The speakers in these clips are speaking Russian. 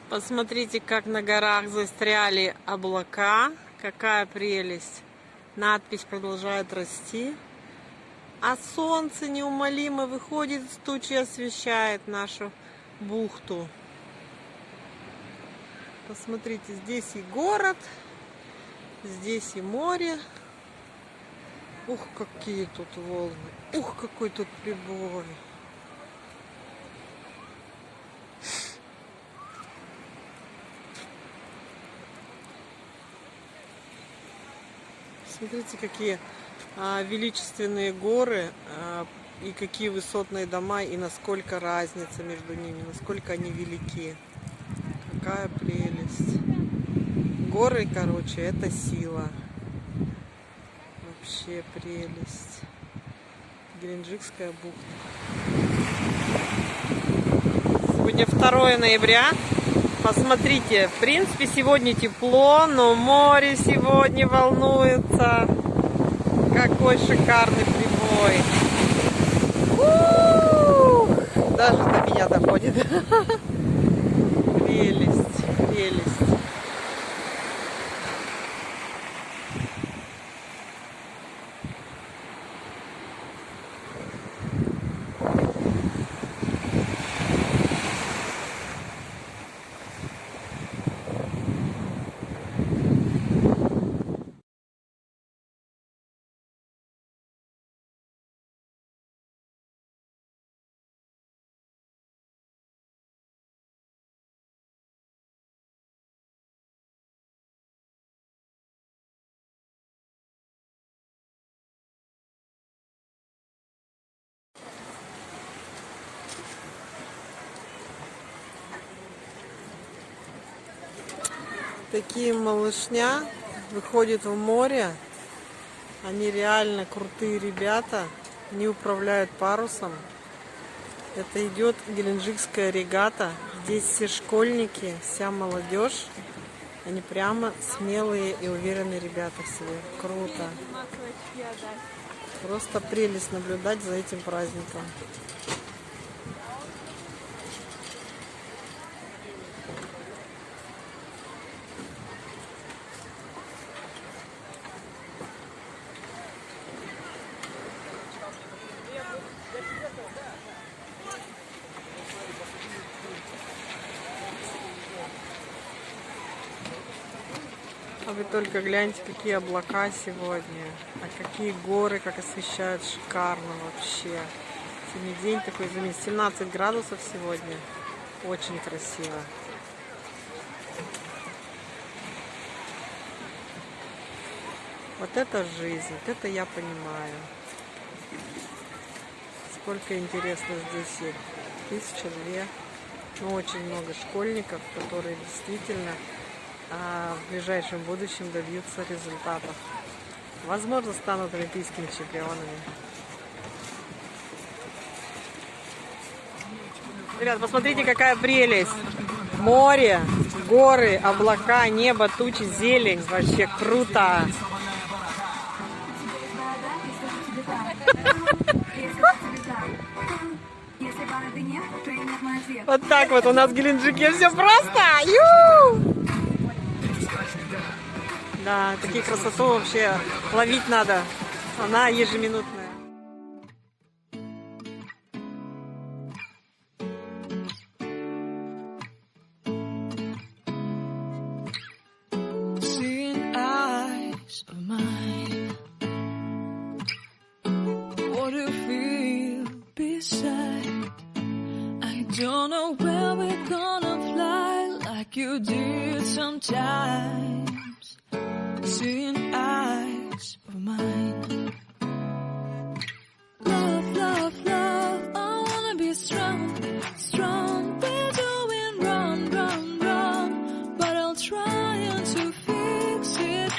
Посмотрите, как на горах застряли облака. Какая прелесть. Надпись продолжает расти. А солнце неумолимо выходит из тучи и освещает нашу бухту. Посмотрите, здесь и город, здесь и море. Ух, какие тут волны. Ух, какой тут прибой. Смотрите, какие величественные горы и какие высотные дома, и насколько разница между ними, насколько они велики. Какая прелесть. Горы, короче, это сила. Вообще прелесть. Геленджикская бухта. Сегодня 2 ноября. Посмотрите, в принципе, сегодня тепло, но море сегодня волнуется. Какой шикарный прибой. Даже до меня доходит. Прелесть, прелесть. Такие малышня выходят в море. Они реально крутые ребята. Они управляют парусом. Это идет геленджикская регата. Здесь все школьники, вся молодежь. Они прямо смелые и уверенные ребята в себе. Круто. Просто прелесть наблюдать за этим праздником. А вы только гляньте, какие облака сегодня, а какие горы, как освещают, шикарно вообще. Сегодня день такой, 17 градусов сегодня, очень красиво. Вот это жизнь, вот это я понимаю. Сколько интересно здесь есть, 1002, но очень много школьников, которые действительно в ближайшем будущем добьются результатов. Возможно, станут олимпийскими чемпионами. Ребят, посмотрите, какая прелесть. Море, горы, облака, небо, тучи, зелень. Вообще круто. Вот так вот у нас в Геленджике все просто. Да, такие красоту вообще ловить надо. Она ежеминутная. Don't know where we're gonna fly like you did sometimes. Seeing eyes of mine. Love, love, love, I wanna be strong, strong. We're doing wrong, wrong, wrong, but I'll try to fix it.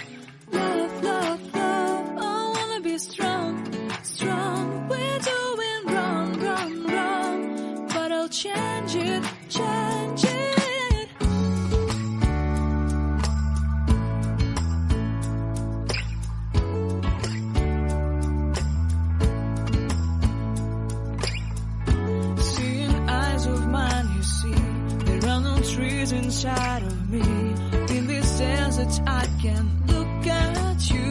Love, love, love, I wanna be strong, strong. We're doing wrong, wrong, wrong, but I'll change it, change it. Seeing eyes of mine, you see, there are no trees is inside of me. In this desert I can look at you.